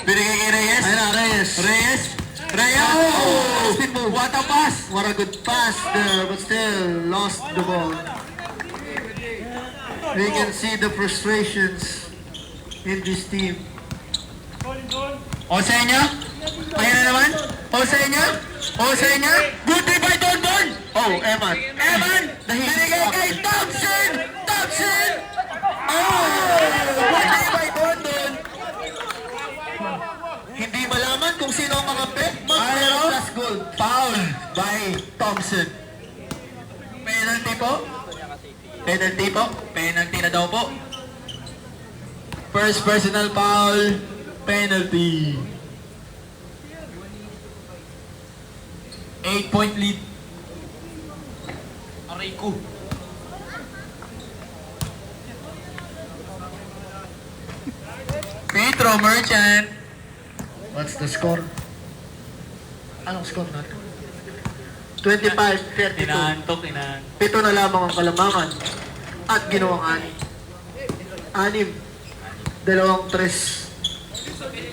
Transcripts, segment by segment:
Binigay kay Reyes. Ayun na, Reyes. Reyes. Reyes. Oh! Spin move. What a pass. What a good pass there, but still lost the ball. We can see the frustrations in this team. Osenya. Ayan na naman. Osenya. Osenya. Good day by Don Don. Oh, Eman. Eman. Binigay kay Thompson. Thompson. Oh! Good day by Don Don. Hindi malaman kung sino ang makampi. Ayro. Last goal. Foul by Thompson. Penalty po. Penalty po. Penalty na daw po. First personal foul. Penalty. 8-point lead. Aray ko. Petro Merchant. What's the score? Anong score natin? 25-32. Inaantok. Pito na lamang ang kalamangan. At ginawang anim. Dalawang tres.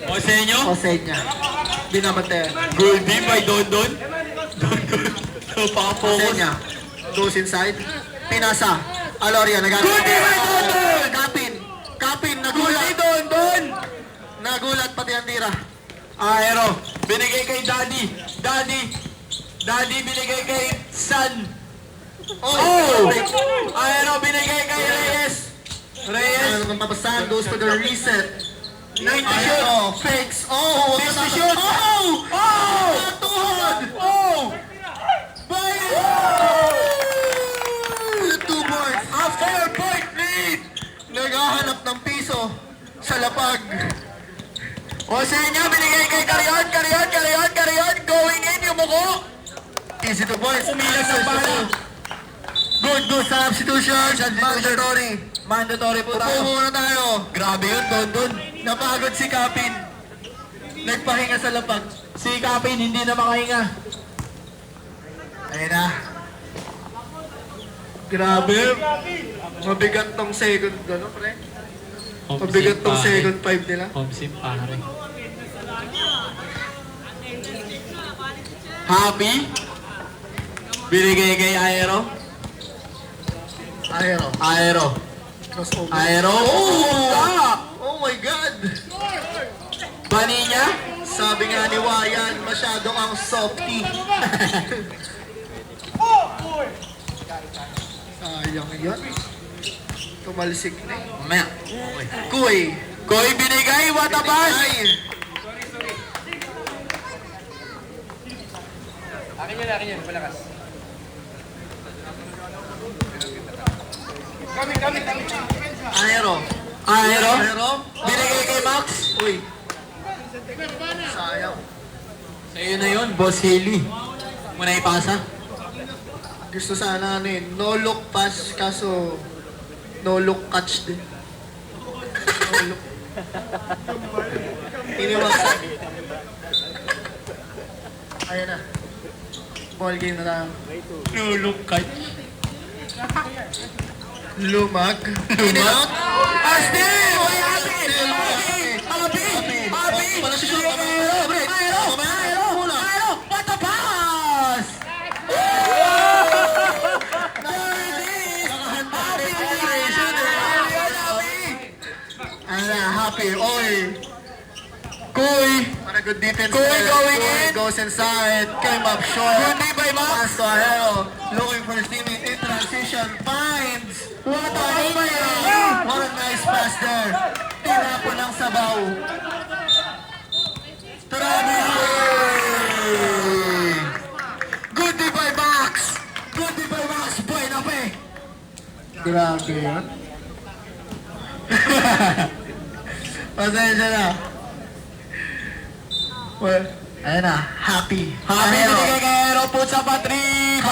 Osenyo. Osenya. Binabantayan. Goldie by Don Don. Don Don. Napaka-focus. Osenya. Goes inside. Pinasa. Aloria nagamit. Goldie by Don Don. Kapin. Kapin. Goldie Nagulat. Don Don. Nagulat pati ang tira. Aero. Binigay kay Daddy. Daddy binigay kay San. Oh! Aero binigay kay Reyes. Reyes. Ano kang papasahan? Goes to the reset. 90 shoot. Oh, fakes. Oh! 50 shoot. Oh! Oh! Tuhod! Oh! By The 2 boards. a 4-point lead. Naghahanap ng piso sa lapag. Osenya binigay kay Carion. Going in yung muko. Easy to boys. Umilag ng bala. Good substitution. Mandatory po Upo tayo. muna tayo. Grabe yun, Don Don. Napagod si Kapin. Nagpahinga sa lapag. Si Kapin hindi na makahinga. Ayun na. Grabe. Mabigat tong second, ano pre? Mabigat tong second 5 nila. Homsim pare. Happy. Binigay kay Aero. Aero. Crossover. Aero. Oh! Oh my God! Baninya. Sabi nga ni Wayan, masyado kang softy. Sayang yan. Tumalsik na eh. Mamaya. Kuy. Koy binigay. What a pass. Ay. Akin yun, malakas. Aero. Aero. Binigay kay Max. Uy. Sayang. Sa'yo na yun, Boss Haley. Muna ipasa. Gusto sana ano eh, no look pass kaso no look catch din. No look. Iniwasan. Ayan na. Ball game na tayo. Nulok kay. Lumag. In and out. Astin! Still Happy! Pala si Shiro. Aero! What a pass! Happy. Oy. Kuy! What a good defense. Kuy there. going Kuy in. goes inside. Came up short. Good day by Max. Pass to Aero. Looking for his teammate in transition. Finds. What a What a nice pass there. Tira po ng sabaw. Travis! Good day by Max! Good day by Max! Boy na pe! Grabe yan. Pasensya na. Well, ayun na. Happy. Happy Aero. binigay kay Aero po sa Patrick!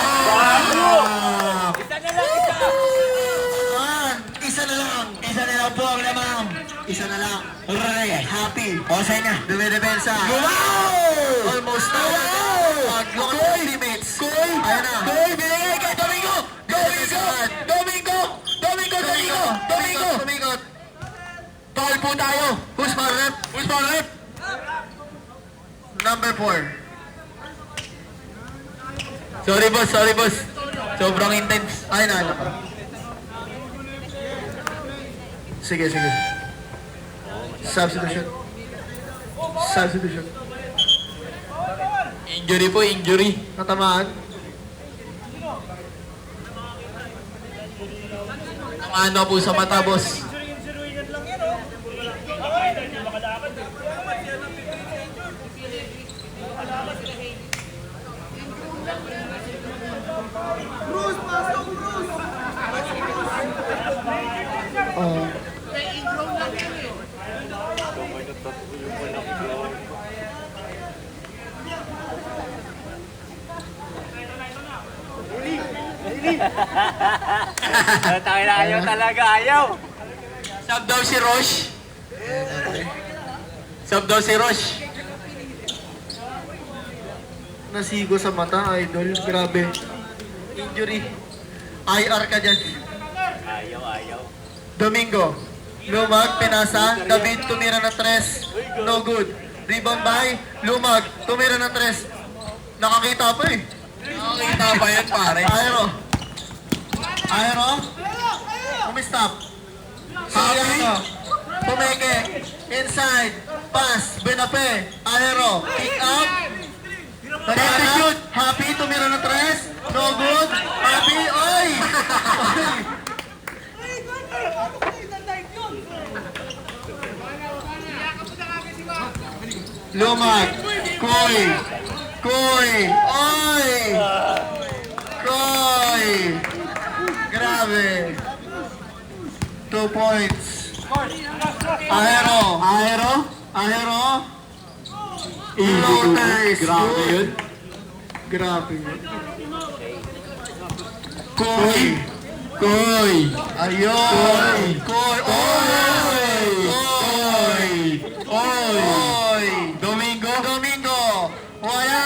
Isa na lang. Isa na lang po ang lamang. Isa na lang. Reyes. Happy. Osay na. Dumidepensa. Wow! Almost na. Wow! Pag-lock Koy! ng teammates. Koy! Ayun na. Koy! Binigay kay Domingo! Domingo! Tumikot. Foul po tayo! Who's my rep? Who's foul rep? Number 4. Sorry boss. Sobrang intense. Ay, naano ka. Sige. Substitution. Injury po, injury. Natamaan. Ang ano po sa mata, boss. Oh. Tayo na ayaw talaga, ayaw. Sub daw si Roche. Sub daw si Roche. Nasigo sa mata, idol. Grabe. Injury. IR ka dyan. Ayaw. Domingo. Lumag, pinasa. David, tumira ng 3. No good. Rebound by. Lumag, tumira ng 3. Nakakita pa eh. Nakakita pa yan, pare. Aero. Umistop. Happy. Pumeke. Inside. Pass. Benape. Aero. Kick up. Shoot. Happy, tumira ng 3. No good. Happy. Oy! Lumag. Koy. Oy! Koy! Grabe. 2 points. Ahero. Floaters. Grabe yun. Grabe yun. Koy. Ayun. Koy. Oy. Domingo. Wala.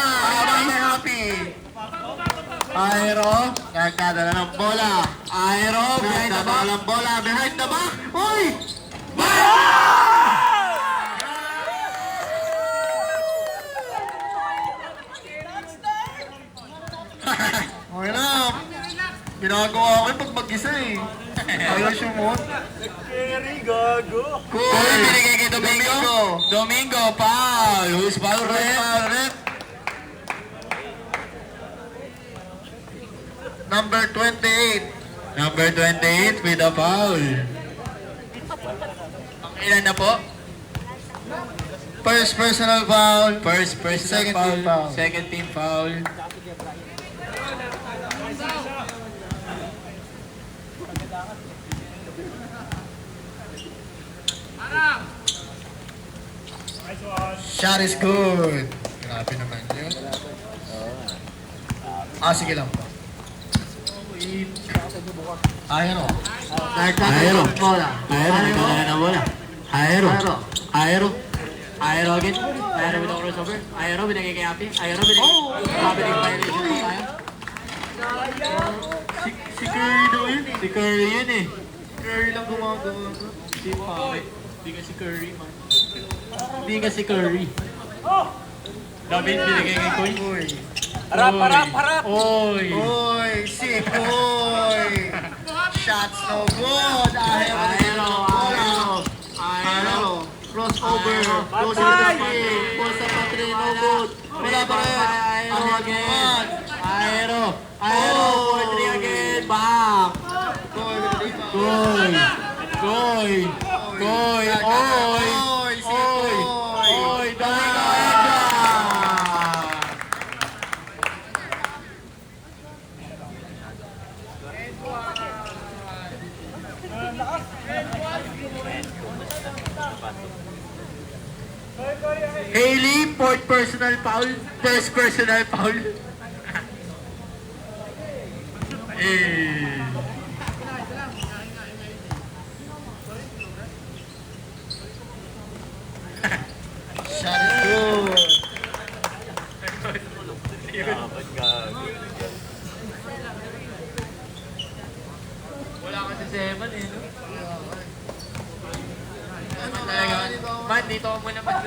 Happy. Aero. Nagdadala ng bola. Aero. Nagdadala ng bola. Behind the back. Uy! Okay na. Ginagawa ko yung pag mag-isa eh. Ayaw sumot. Kerry, gago. Koy, binigay kay Domingo, foul. Who's foul, ref? Number 28. Number 28 with a foul. Ang ilan na po? First personal foul. First Second foul. team foul. Second team foul. Shot is good. Grabe naman yun. Sige lang po. Aero. Aero. Bola. Nagkakaroon ng bola. Aero Aero. again. Aero with a crossover. Aero, binigay kay Api. Aero, binigay. Grabe ng violation pa tayo. Si Curry daw yun eh. Si Curry yun eh. Curry lang gumagawa. Si Pake. Hindi ka si Curry, man. Hindi ka si Curry. David, binigay kay Koy. Uy. Harap. Oy. Si Koy. Shots no good. Aero. Crossover. Goes to the pin. Pulls sa patri. No good. Wala pa rin. Aero again. Aero. Oh. 4-3 again. Back. Koy. Oy. Domingo Edra. Hailey, fourth personal foul. First personal foul. Shot is good. Wala kasi 7 eh, no? Ano talaga? Man, dito ako muna man.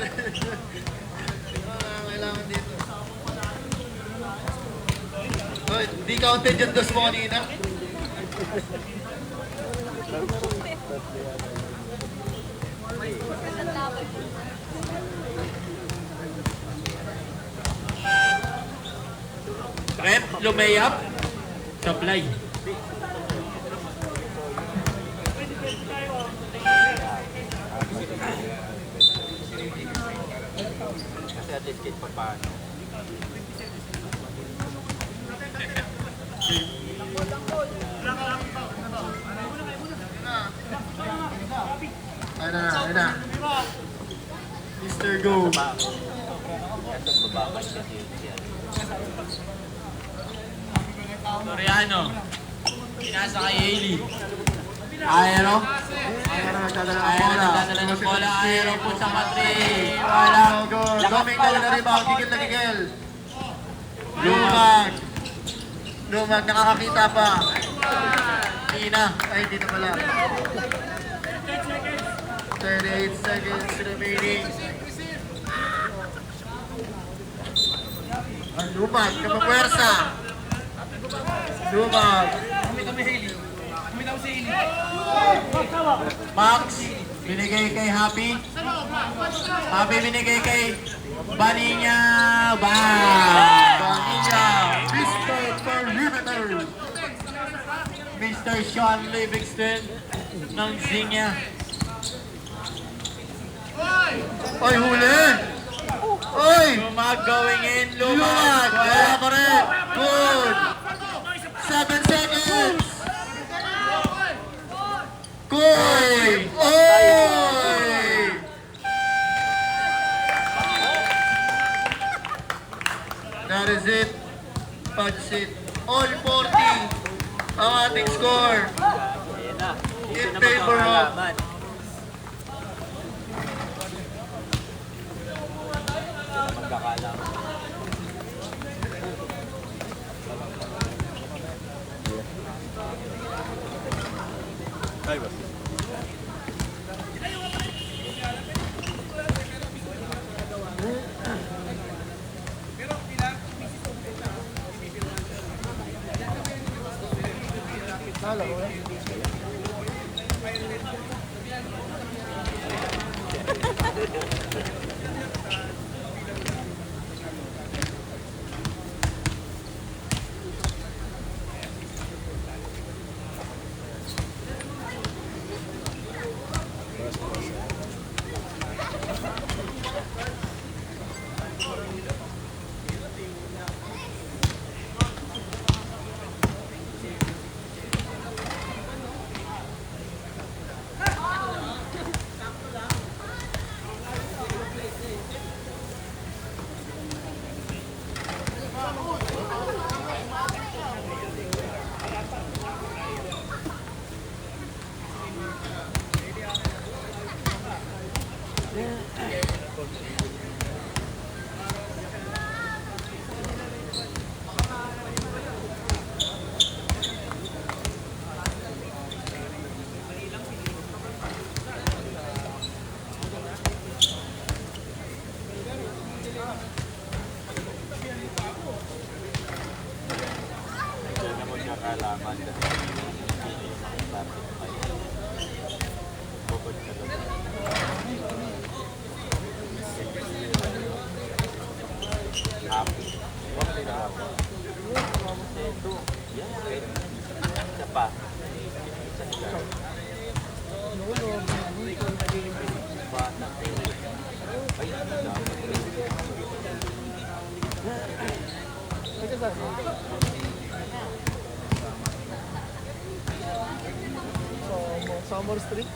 Di counted yung dos mo kanina. Rep, lumayap. Supply. Kasi at least kahit pa paano. Ayun na. Mr. Go. Kaso bababad kasi yun siya. Soriano. Pinasa kay Hailey. Aero. Aero nagdadala ng Aero bola. nagdadala ng bola. Aero po sa matri. Wala. Good. Domingo na rebound. Gigil na gigil. Lumag. Lumag. Nakakakita pa. Tina. Ay, dito pala. 38 seconds remaining. Ang Lumag. Kapapwersa. Lumag. Max. Binigay kay Happy. Happy binigay kay Baninya. Bang! Baninya. Mr. Perimeter. Mr. Sean Livingston ng Zinya. Ay, huli! Ay! Lumag going in. Lumag! Wala pa rin! Good! 7 seconds! Good! Oy! That is it. Punch it. All 40 ang ating score. Ayan na. Dito In na favor of magkakalaman. Magkakalaman. Dito na magkakalaman kasi hindi yung mga starting five. Bukod sa doon. Happy. Huwag din ako. Ito. Yan. Isa pa. Isa star. Bata. Ay, ang dami. Summer Street.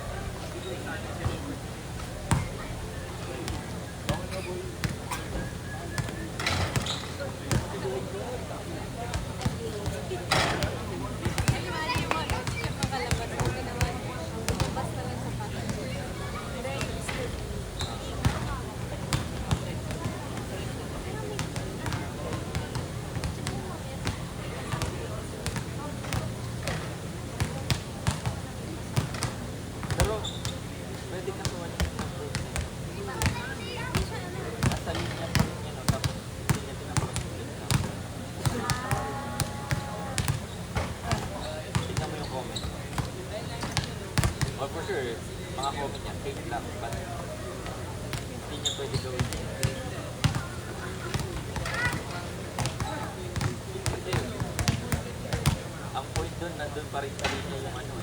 comment niya, fake lang. But, hindi niya pwede gawin yun. Kasi, ang point dun, nandun pa rin sa linya yung ano,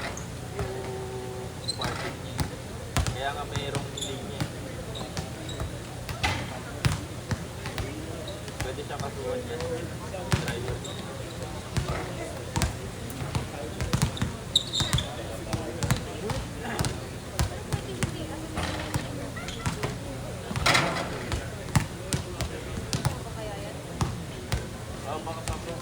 yung sparking niya. Kaya nga mayroong delay niya. Pwede siya kasuhan niya. Driver niya. Baka pa po.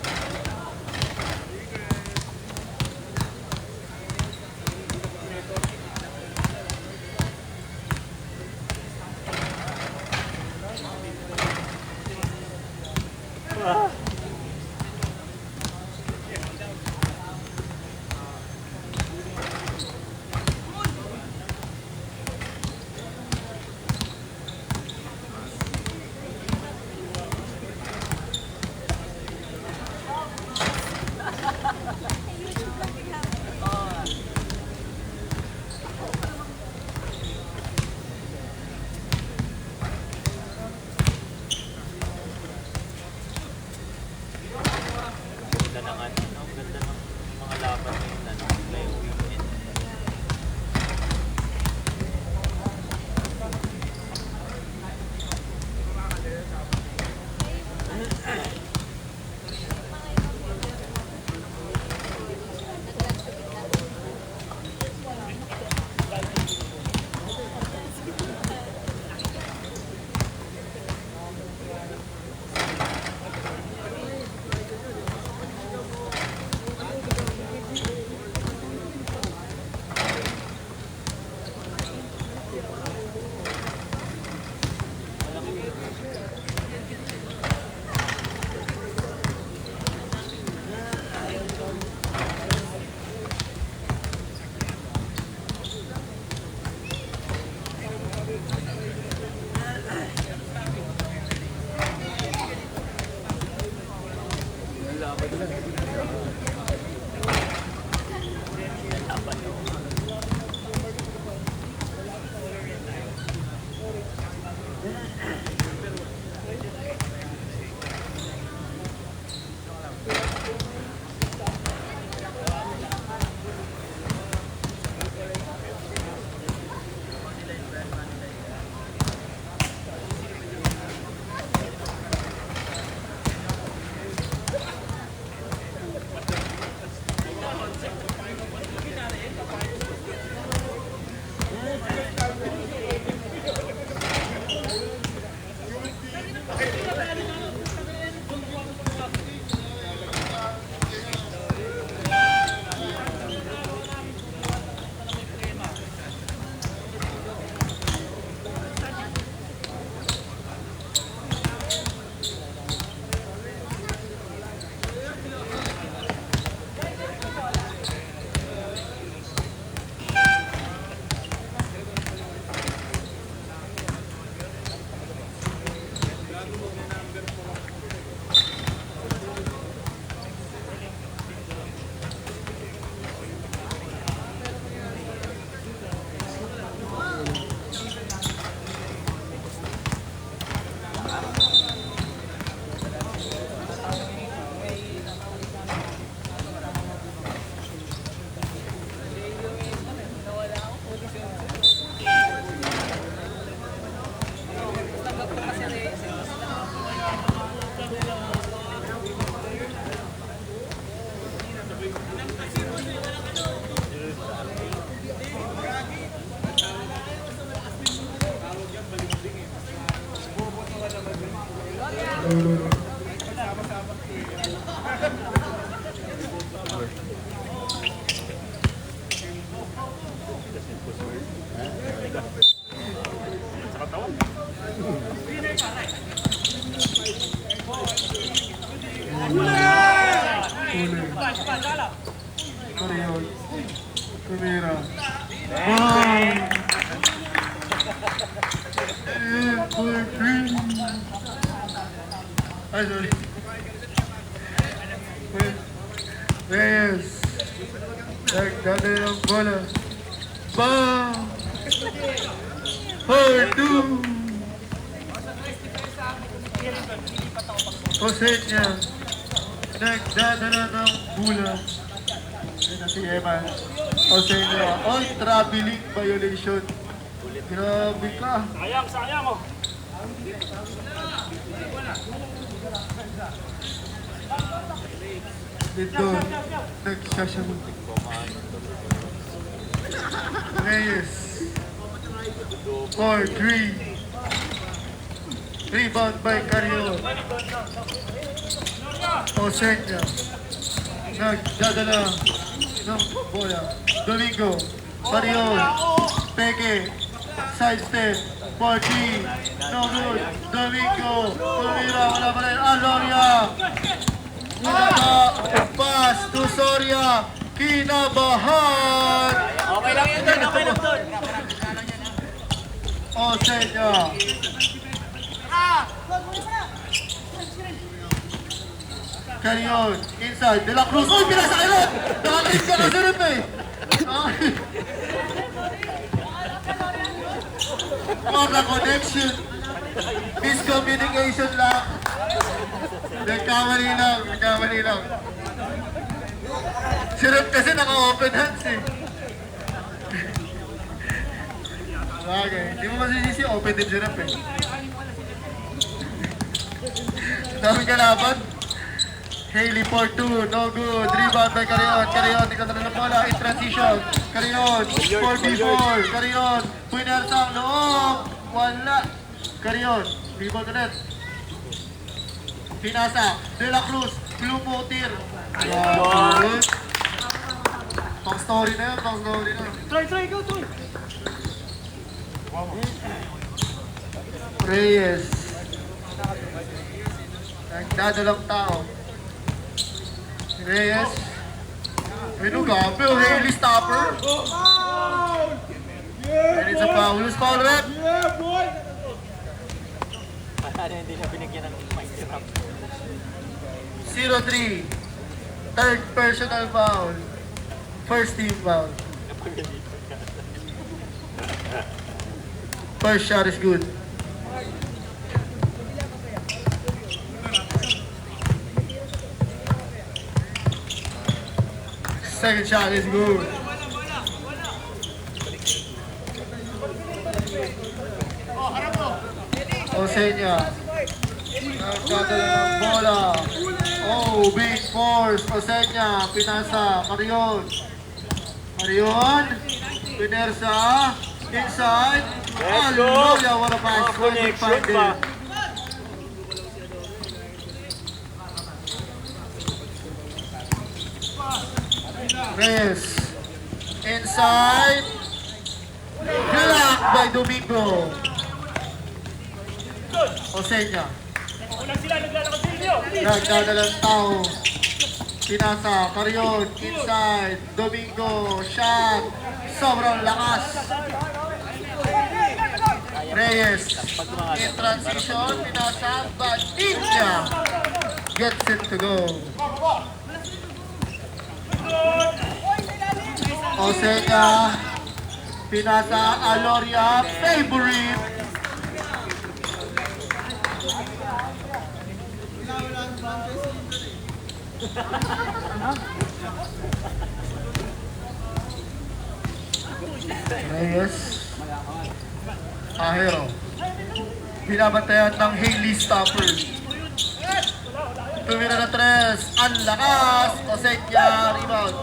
Ganda ng ano, ang ganda ng mga laban ngayon na ngayong weekend. Kumira. Ay, sorry. Reyes. Nagdali ng bola. Bang! 4-2. Osenya. Nagdadala ng bola. Yan na si Eman. Osenya. On traveling violation. Grabe ka. Sayang oh. Dito. Nagsasabot. Reyes. 4-3. Rebound by Carrion. Osenya. Nagdadala ng bola. Domingo. Carrion. Peke. Side step. 4-3. No good. Domingo. Tumira. Wala pa rin. Aloria. Pass to Soria. Kinabahan. Okay lang yun doon, okay lang doon. Osenya. Carrion, inside, De La Cruz. Uy, pinasa kayo! Nakakit ka kasi rin eh! Mga connection. Miscommunication lang. Nagkamali lang. Si Rep kasi naka-open hands eh. Bagay, hindi mo masisisi, open din si Rep eh. Daming kalaban. Haley for 2, no good. Rebound by Carrion, tingnan na ng bola in transition. Carrion, 4v4. Carrion, puinersa ang loob. Wala. Carrion, rebound ulit. Pinasa, De La Cruz, blue motir. Good. Pang story na yun, pang story na. Try, go, Toy. Reyes. Nagdadalang tao. Reyes. Gabi, Haley stopper. And it's a foul. Who's foul, Rep? Ano, hindi siya binigyan ng mic drop. 0-3. Third personal foul. First team foul. First shot is good. Second shot is good. Osenya. Nagdadala ng bola. Oh, big force. Osenya. Pinasa. Carrion. Pinersa. Inside. Hallelujah. What a pass. Connection pa. Reyes. Inside. Blocked by Domingo. Osenya. Unang sila, naglalakad sa inyo. Nagdadalang tao. Pinasa. Carrion. Inside. Domingo. Shot. Sobrang lakas. Reyes. In transition. Pinasa. Badilla. Gets it to go. Osenya. Pinasa. Aloria. Favorite. Reyes. Ahero. Binabantayan ng Haley stopper. Tumira na 3. Ang lakas. Osenya. Rebound.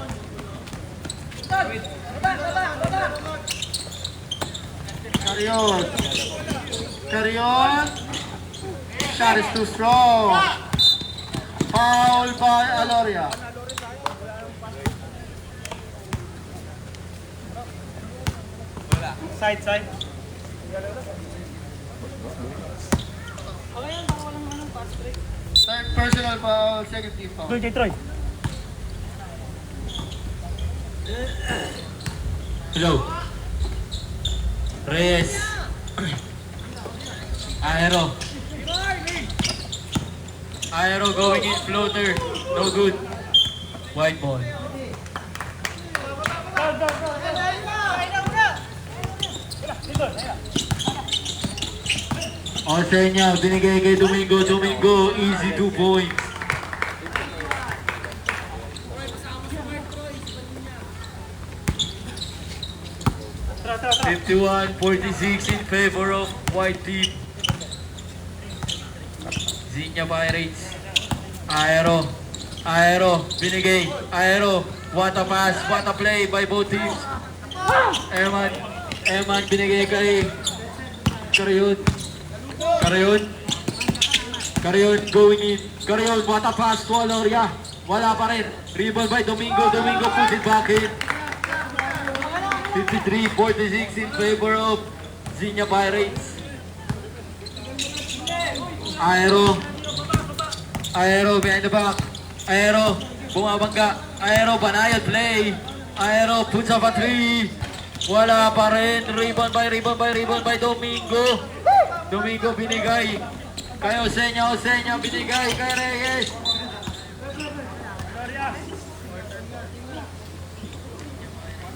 Carrion. Shot is too strong. Foul by Aloria. Side. Third personal foul, second team foul. Troy. Hello. Reyes. Aero going in floater. No good. White ball. Osenya, binigay kay Domingo. Domingo, easy 2 points. Tara, tara, tara. 51-46 in favor of white team. Zinya Pirates. Aero, binigay. Aero, what a pass, what a play by both teams. Eman, binigay kay Carion. Carion going in. Carion, what a pass to Aloria. Wala pa rin. Rebound by Domingo. Domingo puts it back in. 53-46 in favor of Zinya Pirates. Aero behind the back. Aero, bumabangga. Aero, banayad play. Aero puts up a 3. Wala pa rin. Rebound by Domingo. Domingo binigay. Kay Osenya binigay kay Reyes.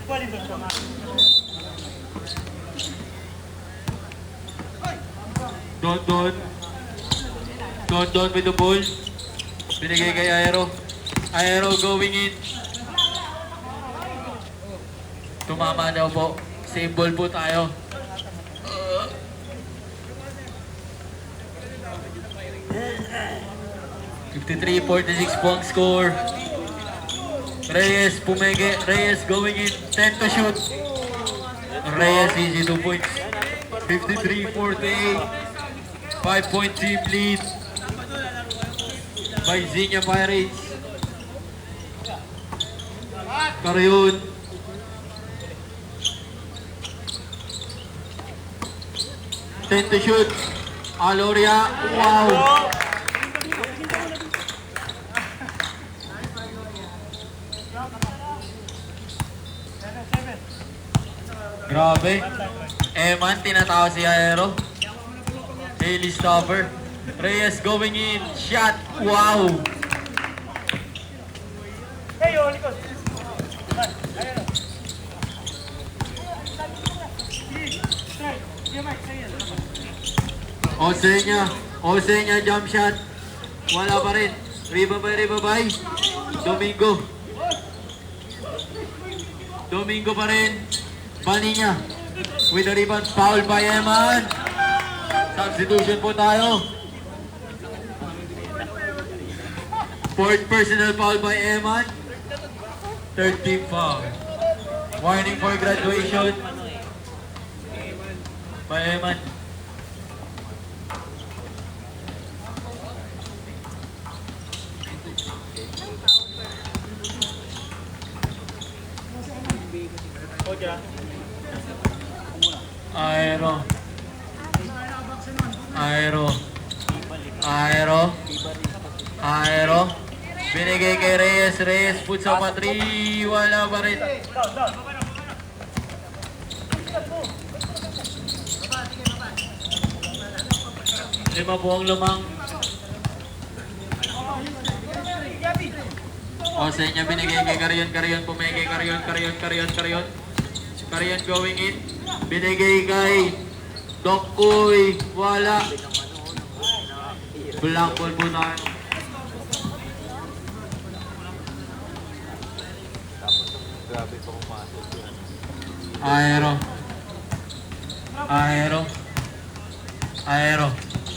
Balik doon, tama. Don with the ball. Binigay kay Aero. Aero going in. Tumama daw po. Same ball po tayo. (53-46) pong score. Reyes pumege. Reyes going in. 10 to shoot. Reyes easy 2 points. 53-48. 5-point team lead by Zinya Pirates. Carion. Ten to shoot. Aloria. Wow. Grabe. Eman, tinatawa si Aero. Haley stopper. Reyes going in. Shot. Wow. Hey, yo, likod. Ayun. Osenya jump shot. Wala pa rin. Rebound by Domingo pa rin. Paninya with the rebound. Foul by Eman. Substitution po tayo. Fourth personal foul by Eman. Third team foul. Warning for graduation by Eman. Aero. Binigay kay Reyes. Reyes puts up a 3. Wala pa rin. Lima po ang lumang. Osenya binigay kay Carion. Pumigay Carion. Carion going in. Binigay kay Dokkoy. Wala. Black ball po tayo. Grabe pa pumasok yun. Aero.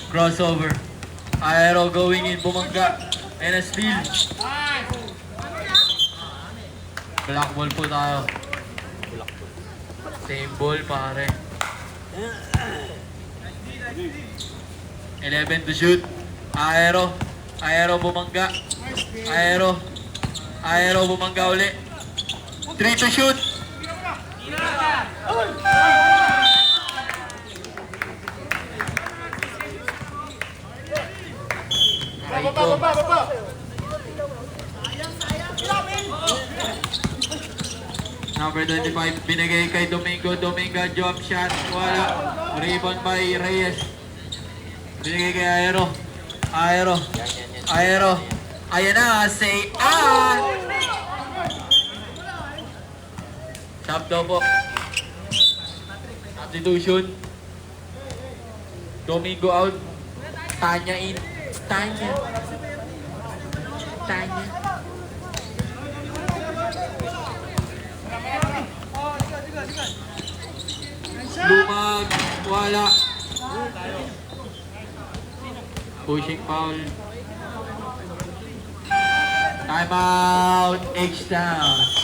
Crossover. Aero going in. Bumangga. And a steal. Black ball po tayo. Same ball pare. 11 to shoot. Aero bumangga. Aero bumangga uli. 3 to shoot. Baba. Number 25 binigay kay Domingo. Jump shot. Wala. Rebound by Reyes. Binigay kay Aero. Ayan na. Say Stop daw po. Substitution. Domingo out. Tanya in. Tanya. Tanya. Lumag. Wala. Pushing foul. Time out. H down.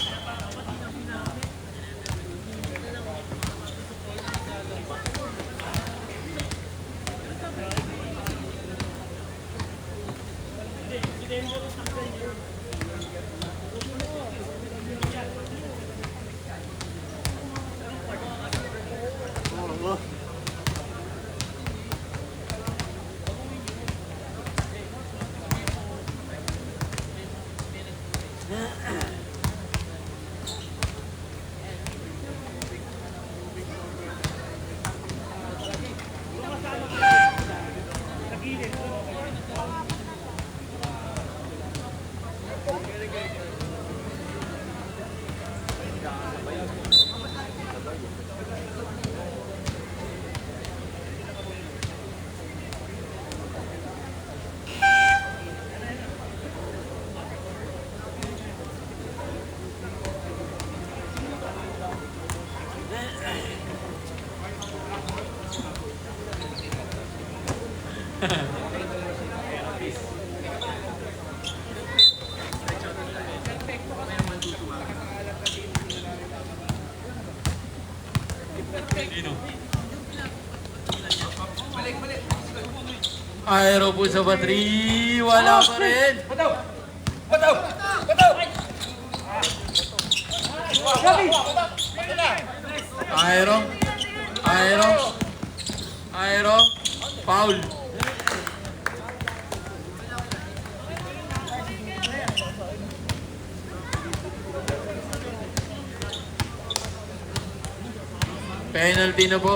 Aero po sa battery. Wala pa rin. Aero. Aero. Aero. Foul. Penalty na po.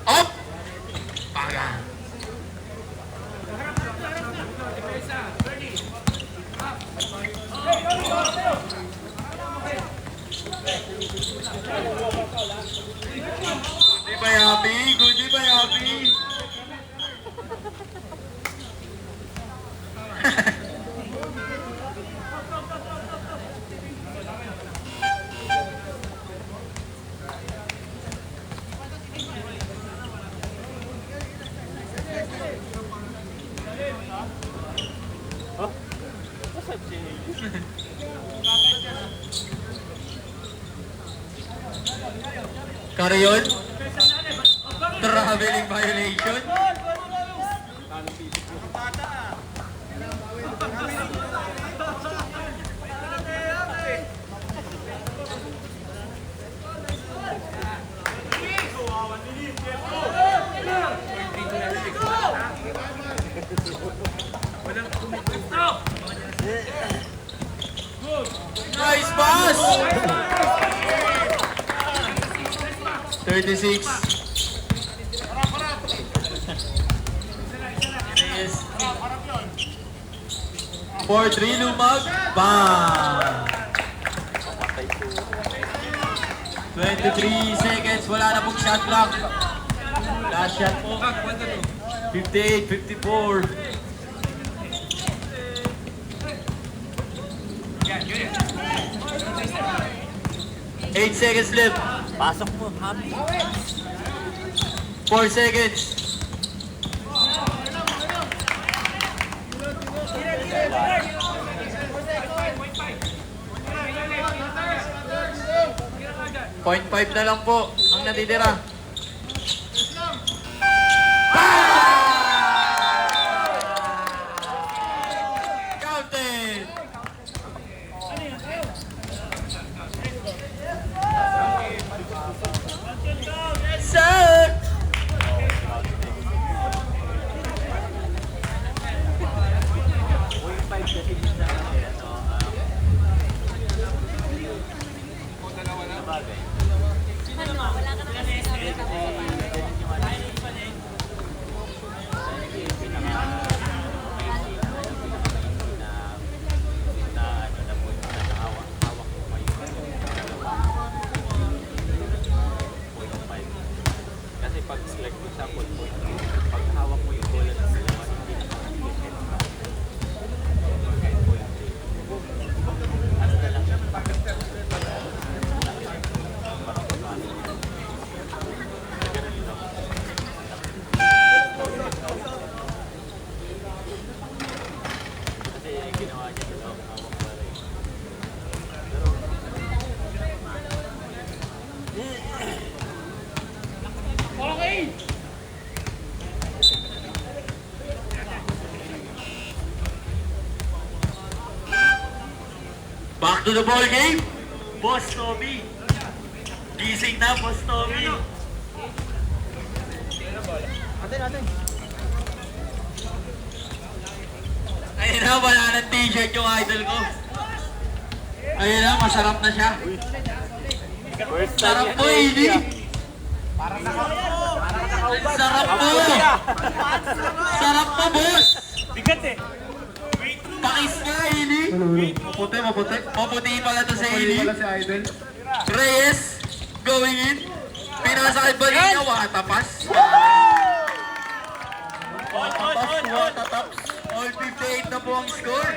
Up! Paga. Goodie by Happy. Goodie by Happy. Carayon. Traveling violation. Nice pass! 36. It is 4-3 Lumag. Bang! 23 seconds. Wala na pong shot clock. Last shot po. 58, 54. Eight seconds left. Pasok mo, Happy. 4 seconds. Point 5 na lang po ang natitira. Counted. Sir. example, point game. Pag hawak mo yung bola ng dalawa, hindi na makakibigay. Kahit point game. Ano na lang yung parang pabali. Ganun lang. Kasi ginawa niya dalawang hawak pa rin. Back to the ball game. Boss Toby. Gising na, Boss Toby. Ayun na, wala ng t-shirt yung idol ko. Ayun na, masarap na siya. First time Sarap yan po, eh. Eli. Sarap po. Sarap po, boss. Bigat eh. Pakis nga, Eli. Maputi, maputi. Maputi pala to sa Maputi Eli. pala si Idol. Reyes, going in. Pinasakit ba niya? Watapas. Watapas. All 58 na po ang score.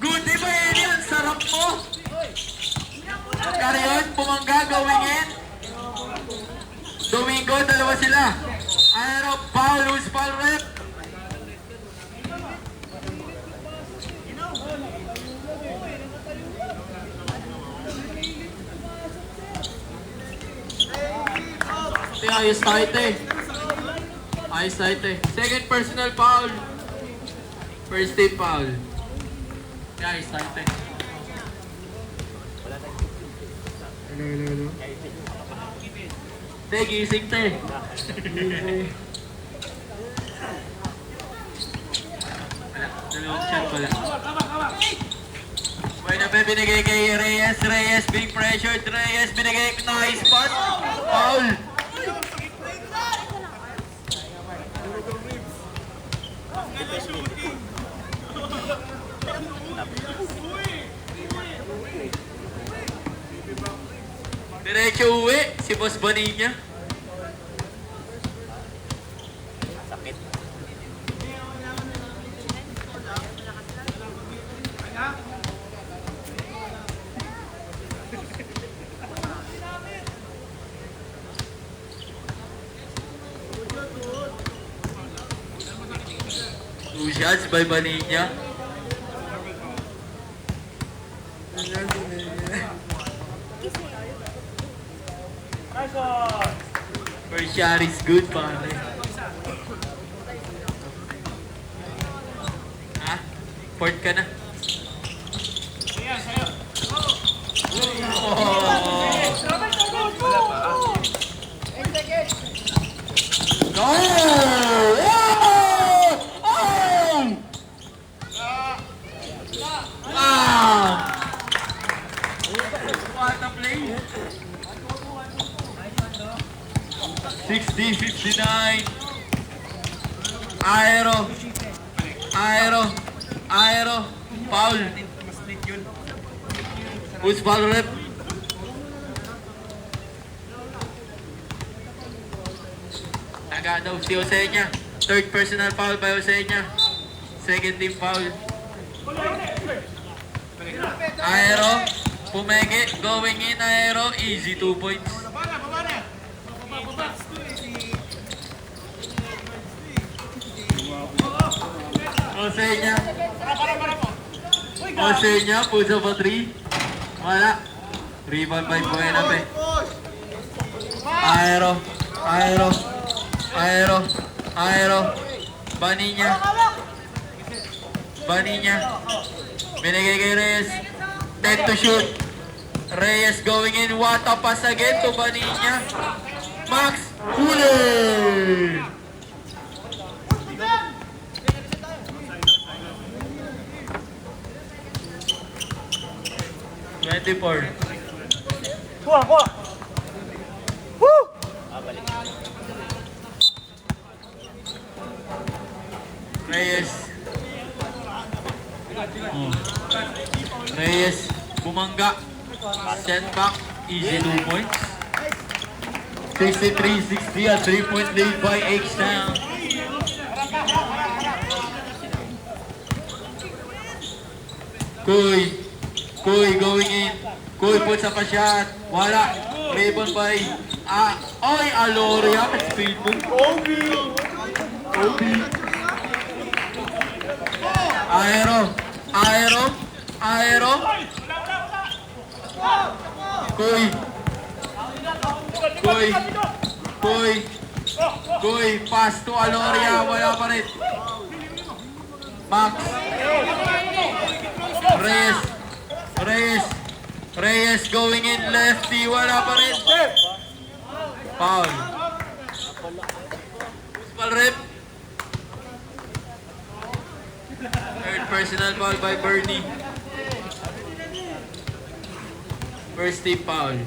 Good, di ba, Eli? Ang sarap mo. Carrion, Pumangga, going in. Domingo, dalawa sila. Ano, foul, loose foul rep. Ayos tayo eh. Ayos tayo eh. Second personal foul. First team foul. Ayos tayo eh. Hello. Te, gising te. Dalawang shot pala. Bueno, pe, binigay kay Reyes. Reyes being pressured. Reyes binigay nice spot. Foul. Diretso uwi, si Boss Bonilla. Sakit. Two shots by Bonilla. Nice one. First shot is good, pare. Ha? Fourth ka na. Oh. No! What a play! 60-59. Aero. Foul. Who's foul rep? Taga daw si Osenya. Third personal foul by Osenya. Second team foul. Aero. Pumenge. Going in Aero. Easy 2 points. Osenya, puso pa 3. Wala. Rebound by Buenape. Aero. Baninya. Binigay kay Reyes. 10 to shoot. Reyes going in. What a pass again to Baninya. Max. Huli! Kuha. Woo! Balik. Reyes, bumangga. Send back. Easy 2 points. 63-60, a 3-point lead by H-Town. Kuy going in. Kuy puts up a shot. Wala. Rebound by Aloria. Speed move. Obi. Aero. Kuy, pass to Aloria, wala pa rin. Max. Reyes going in lefty, wala pa rin. Foul. Municipal rep. Third personal foul by Bernie. First team foul.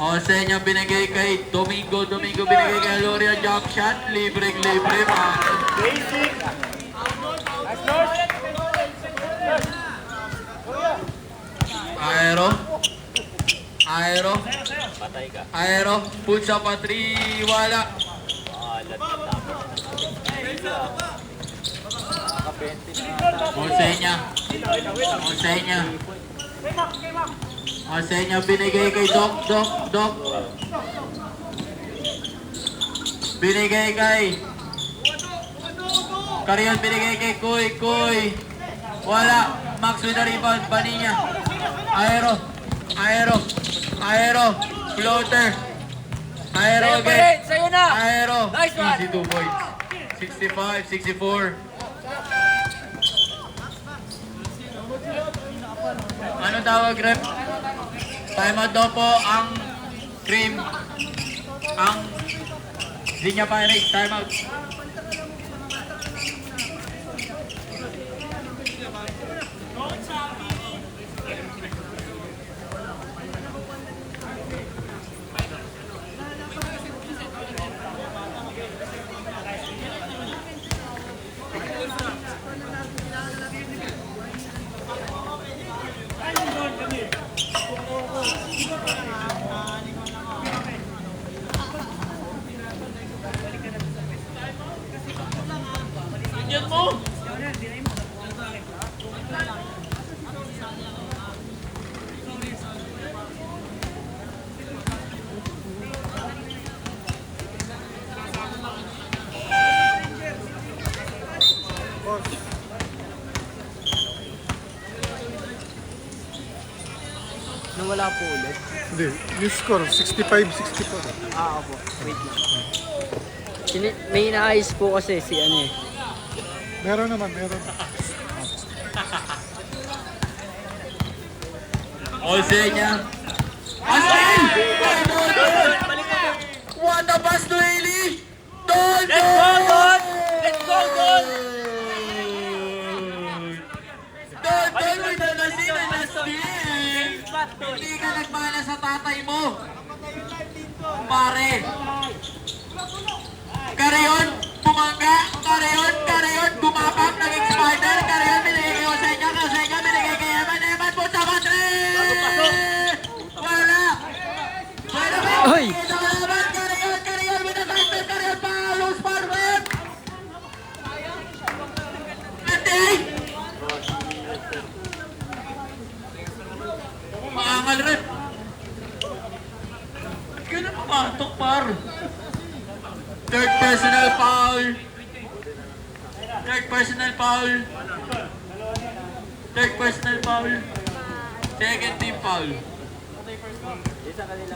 Osenya binigay kay Domingo binigay kay Aloria, jump shot, libre. Basic. Nice George. Patay ka. Aero, puts up a 3, wala. Alat na tapos. Naka-20 na. Osenya binigay kay Doc. Binigay kay Carion, binigay kay Kuy. Wala. Max with the rebound, Baninya. Aero. Floater. Aero again. Sa'yo na! Aero. Nice one. Easy 2 points. 65-64. Ano tawag, rep? Timeout daw po ang Cream. Ang Zinya Pirates. Timeout. Nawala po ulit. Hindi, yung score, 65-64. Opo. Wait lang. May inaayos po kasi si ano eh. Meron naman. Osenya. What a pass to Haley! Don! Let's go, Don! Don with the nasina na steal! Hindi ka nagmana sa tatay mo! Pare! Karayon, bumangga! Karayon, gumapang, naging spider! Karayon, binigay kay Osenya, binigay kay Eman, po sa katre! Wala! Oy! Karayon, with the title, Karayon pa! Loose far red! Ate! Maangal red! Ba't ka na pumatok, par? Third personal foul. Second team foul. Isa kanila.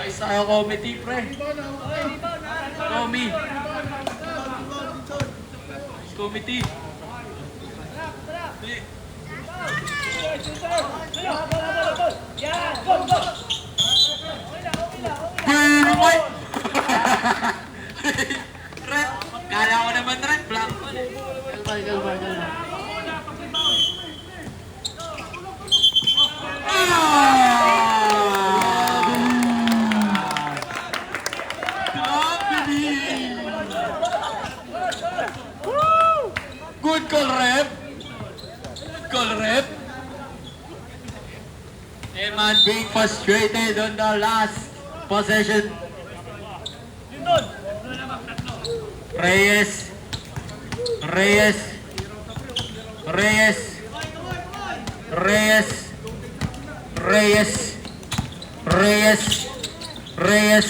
Isa yung committee, pre. Committee. Boom! Red, kala ko naman red, blank. Kalma. Grabe din! man being frustrated on the last possession. Reyes. Reyes. Reyes. Reyes. Reyes. Reyes. Reyes.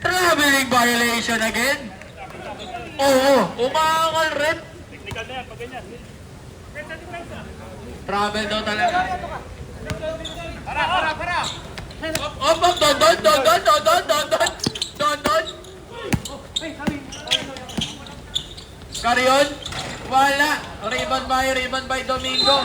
Traveling violation again. Oo, umangal rin. Technical na yan, pag ganyan. Travel daw talaga. Para! Don. Carion, wala. Rebound by Domingo.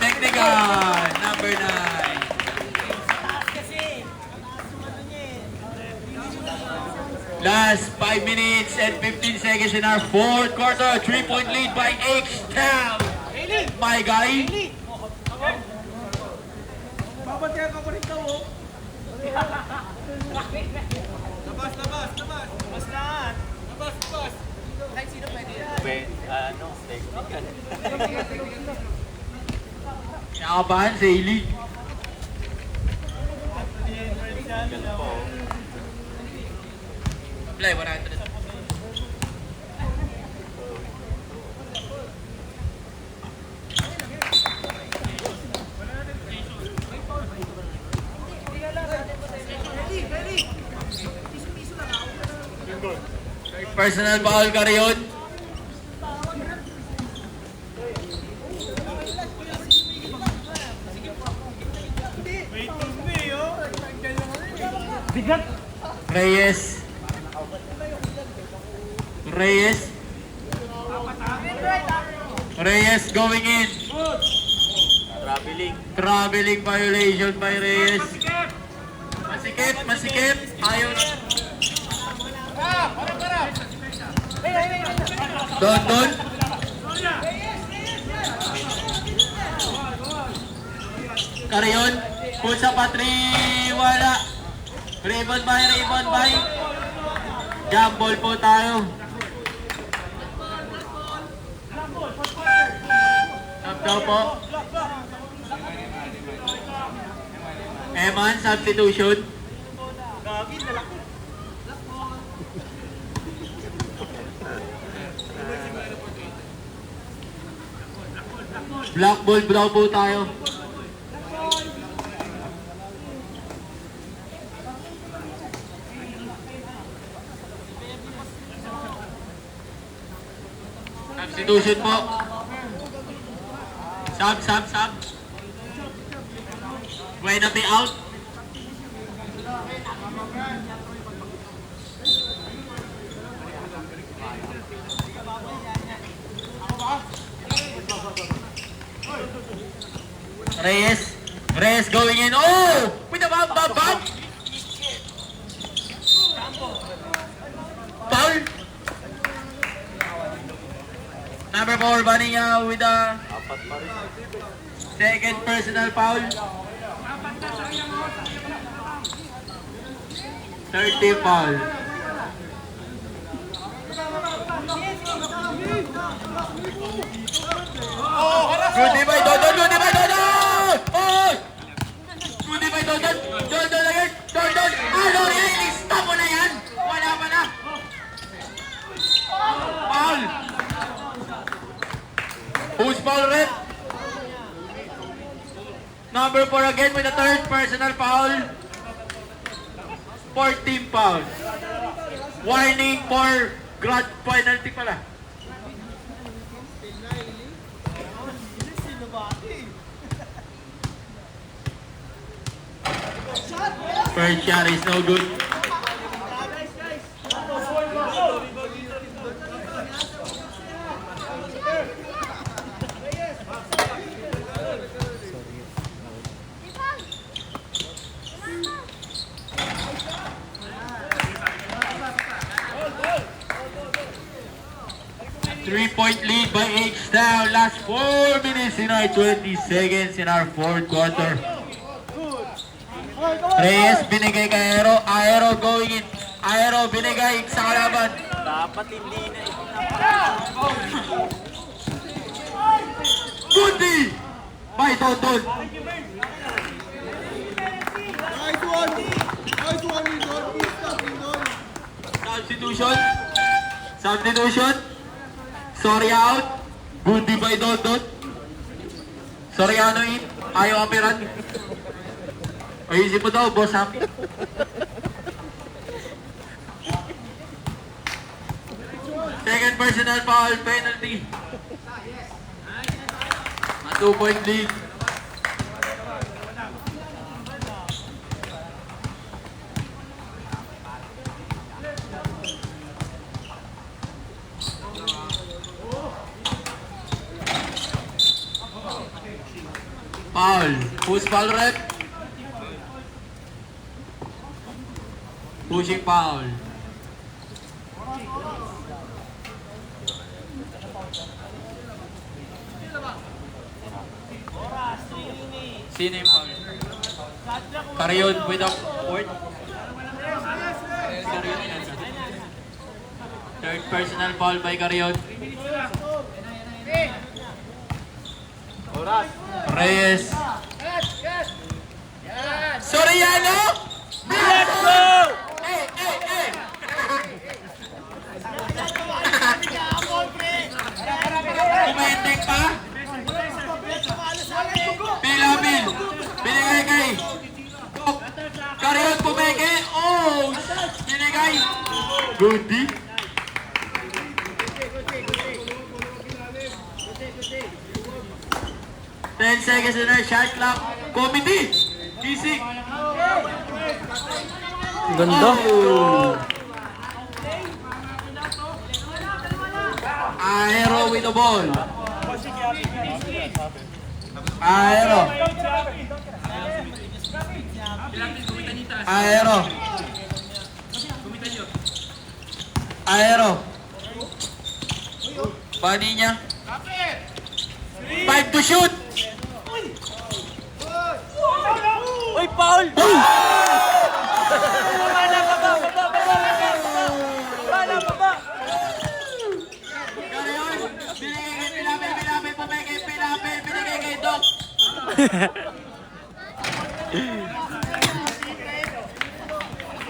Technical, number 9. Last 5 minutes and 15 seconds in our fourth quarter. 3-point lead by H-Town. My guy. Technical. Kinakabahan si Hailey. Technical po. Play 100. Personal foul, Carion. Reyes. Reyes going in. Traveling violation by Reyes. Masikip. Ayaw na. Don. Carion. Pusa Patri. Wala. Rebound by. Jump ball po tayo. Jump daw po. Eman, substitution. Black ball daw po tayo. Substitution po. Sub. Buena be out. Reyes going in. Oh! With the bump. Foul. Number 4, Baniya with the Apat pa rin. second personal foul. 30 foul. Rudy by Dodon! Oh! Rudy by Dodon again! Dodon! Ano yan? I-stop mo na yan! Wala pa na! Foul! Who's foul red? Number 4 again with the third personal foul. 14 foul. Warning for grand penalty pala. First shot is no good. 3-point lead by H-Town. Last 4 minutes in our 20 seconds in our fourth quarter. Reyes binigay kay Aero. Aero going in. Aero binigay sa kalaban. Dapat hindi na Bundi! By Dondon. Substitution. Substitution. Sorry out. Bundi by Dondon. Soriano in. Ayaw kapiran. Ayusin mo daw, boss Ham. Second personal foul, penalty. A 2-point lead. Foul. Who's foul rep? Pushing foul. Sino yung foul? Carrion without board? Third personal foul by Carrion. Reyes. Soriano! Let's go! Kumentek pa? Pilabil. Binigay kay Carrion pumeke. Oh! Binigay. Goody. Ten seconds in our shot clock. Committee. Kisik. Ganda. Oh! Aero with the ball. Aero. Aero. Aero. Bani niya. 5 to shoot. Uy, foul! Carrion, binigay kay Pilapil, pumeke, Pilapil, binigay kay Doc.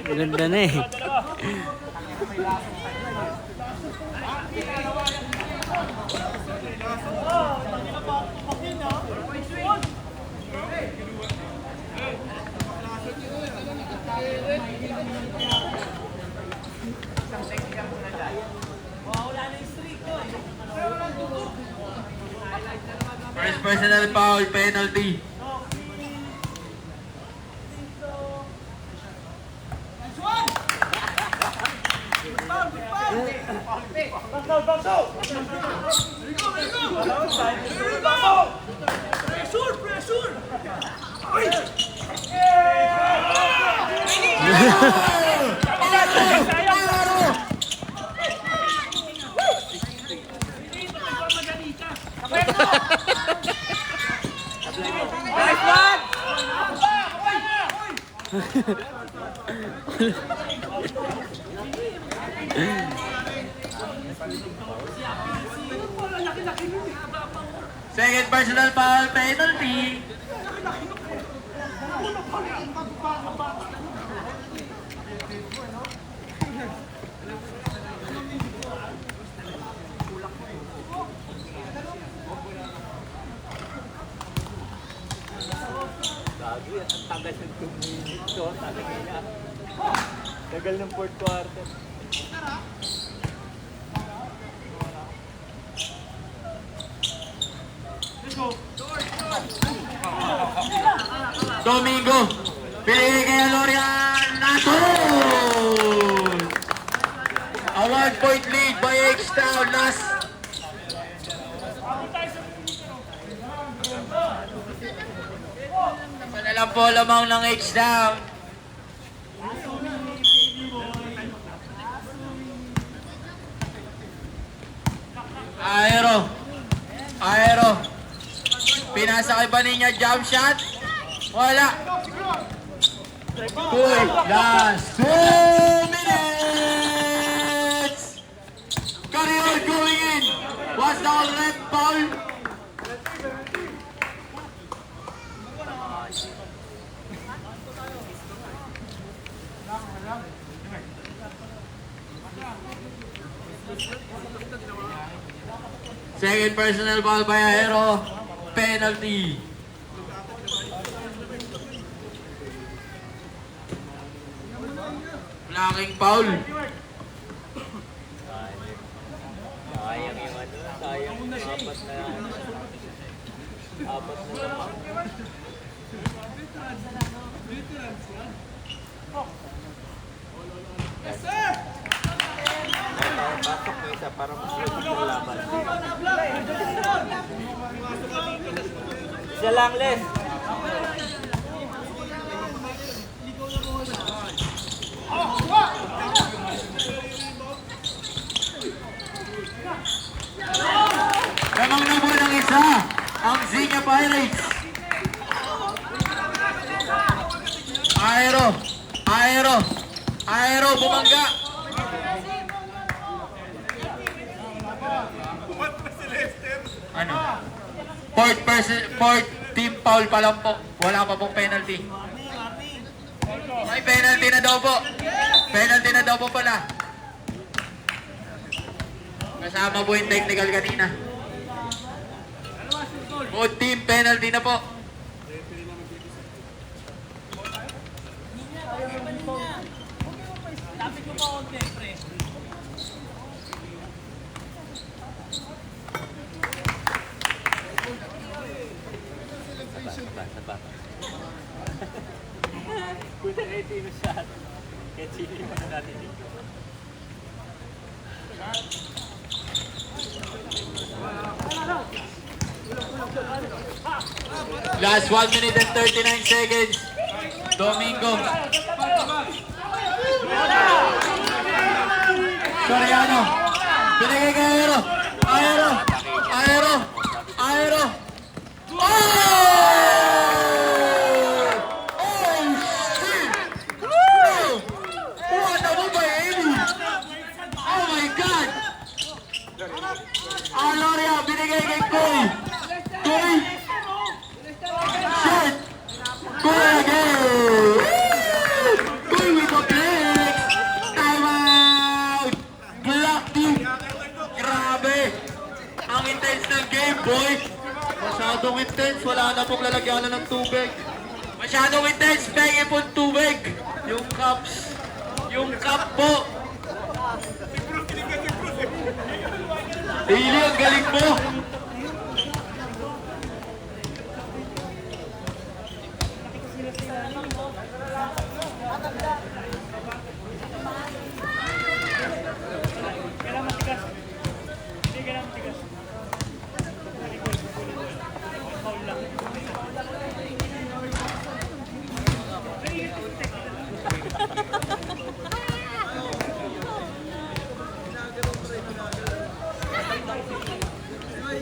Ganda na eh. First personal foul, penalty. Second personal foul, penalty. Tagal ng 2 minutes. So, tagal ng fourth quarter. Domingo. Pinigay kay Lorian. Nasun! A 1-point lead by H-Town. Last. Panalang po lamang ng H-Town. Pinasa kay Baninya, jump shot. Wala. Uy, last 2 minutes! Carrier going in. Was the red foul? Second personal foul by Aero. Penalty. Blocking foul. Sayang yung ano, sayang yung apat na lamang. Pasok mo isa para mas yung laban. Isa lang, Les. Lamang na mo ng isa, ang Zinya Pirates. Aero, bumangga. Ano? Fourth team foul pa lang po. Wala pa pong penalty. May penalty na daw po. Penalty na daw po pala. Kasama po yung technical kanina. Both team penalty na po. Sabak. Kuya, ito yung shot. Kahit sino yung mga natin dito. Last 1 minute and 39 seconds. Domingo. Soriano. Binigay kay Aero. Aero. Oh! Oh, shit! Woo! What a move by Amy! Oh my God! Aloria, binigay kay Koy! Shit! Koy again! Koy with the flex! Time out! Block team! Grabe! Ang intense ng game, boy! Masyadong intense, wala na pong lalagyanan ng tubig. Masyadong intense, penge po tubig! Yung cups, Yung cup po! Ili, ang galing mo!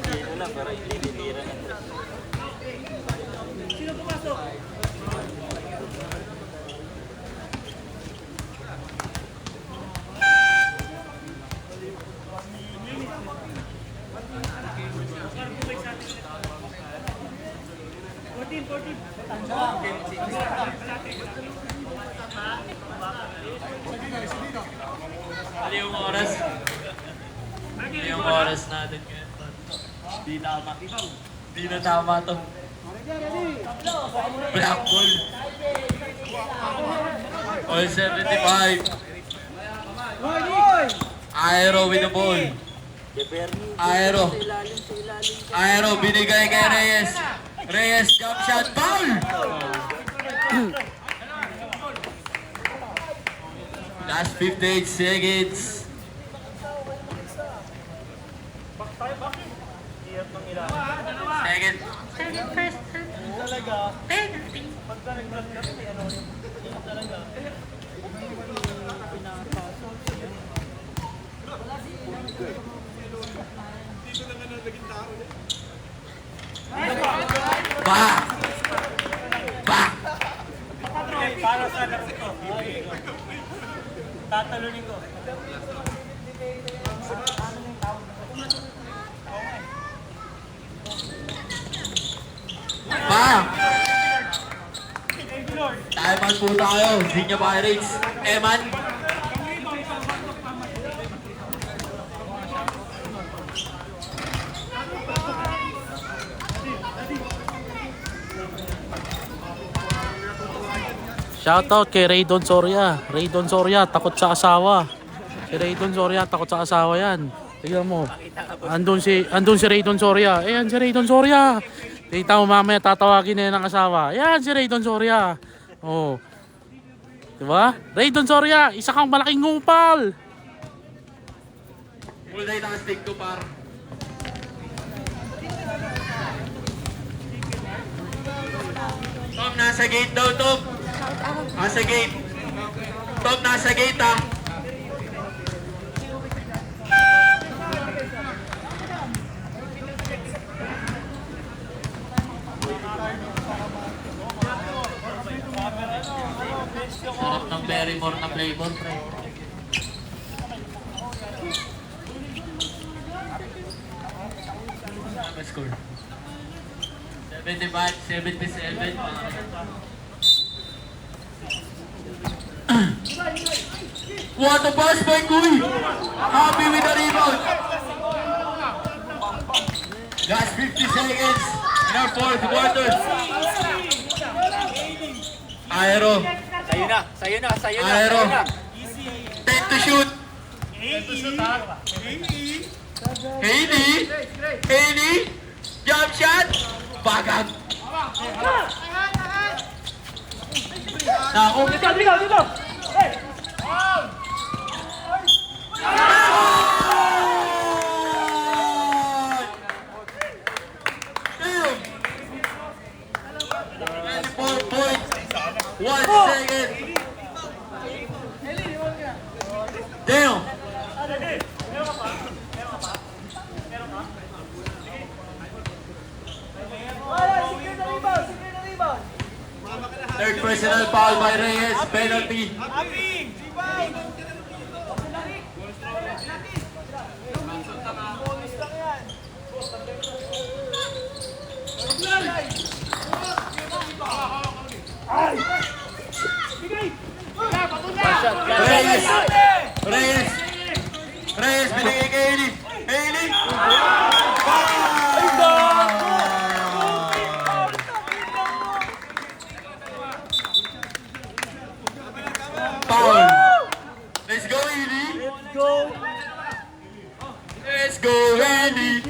Sino lang, para hindi nitira na. Ano yung oras? Ano yung oras natin ngayon? Di tama. Di na tama to. Black ball. All 75. Aero with the ball. De Berni, Aero. sa ilalim. Aero, binigay kay Reyes. Reyes, jump shot, foul! Last 58 seconds. Second. Dito naman ang naging tao. Tatalunin ko. Time out po tayo. Vinya Pirates. Eman. Shoutout kay Raydon Soria. Raydon Soria, takot sa asawa. Si Raydon Soria, takot sa asawa yan. Tignan mo. Andun si Raydon Soria. Ayan si Raydon Soria. Tignan mo mamaya tatawagin na yan ng asawa. Ayan si Raydon Soria. Oh. Diba? Raydon Soria, isa kang malaking ngupal. Full day ng stick to par. Tom, nasa gate daw, Tom. Nasa gate. Tom, nasa gate, ha. Sarap ng Barrymore na flavor, pre. Ano score? 75-77. What a pass by Kui! Happy with the rebound! Last 50 seconds in our fourth quarter. Aero. Aero. 10 to shoot. Haley. Jump shot. Bagag. Naku. Dito! Damn. 24 points. 1 second. Damn. Third personal foul by Reyes. Penalty. Reyes, binigay kay Haley. Haley! Foul! Let's go, Haley! Let's go, Haley!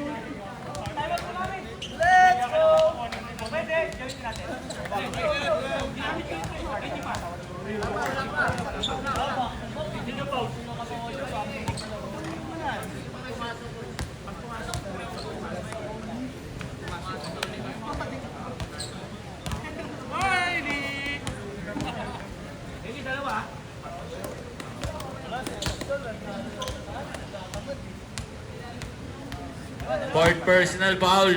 Fourth personal foul.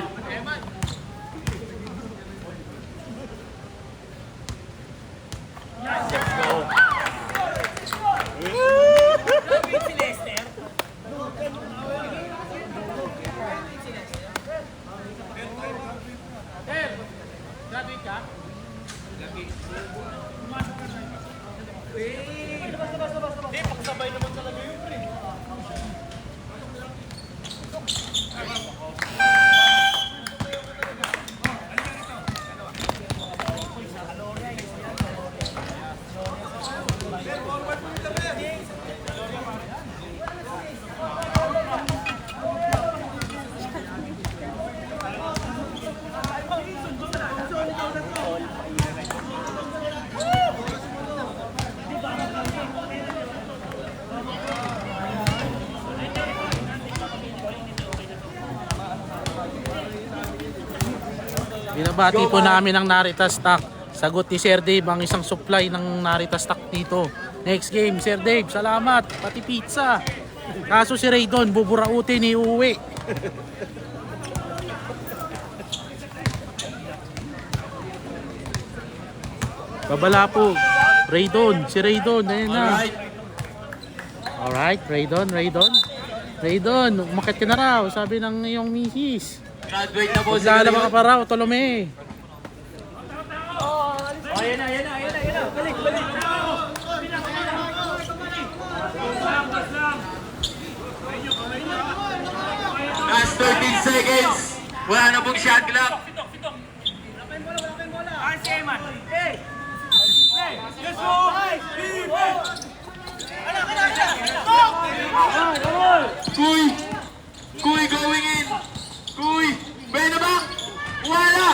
Binabati po namin ang Narita Stock. Sagot ni Sir Dave ang isang supply ng Narita Stock dito. Next game, Sir Dave, salamat. Pati pizza. Kaso si Raydon, buburautin ni uuwi. Babala po. Raydon, si Raydon, ayun na. Alright. Alright, Raydon, umakit ka na raw, sabi ng iyong misis. Graduate na po si Maglalaba ka Garion. pa raw, Tolome. Last 13 seconds. Wala na pong shot clock. Kuy going in. Kuy, bay na ba? Wala.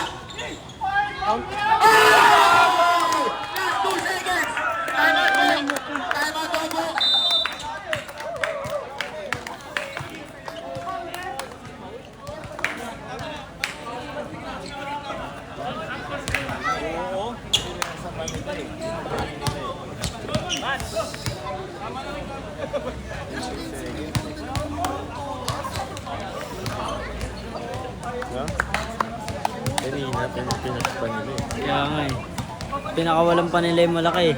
Last 2 seconds. Time out po. Time out daw po. Kanina, pinaspan nila eh. Kaya nga eh. Pinakawalan pa nila yung malaki eh.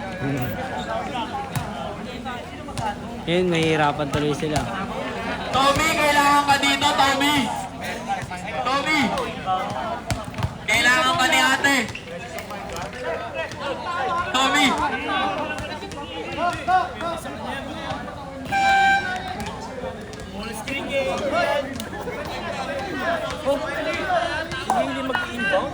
Ngayon, mahihirapan tuloy sila. Tommy, kailangan ka dito, Tommy. Tommy. Kailangan ka ni ate. Tommy. Hindi mag-inbound?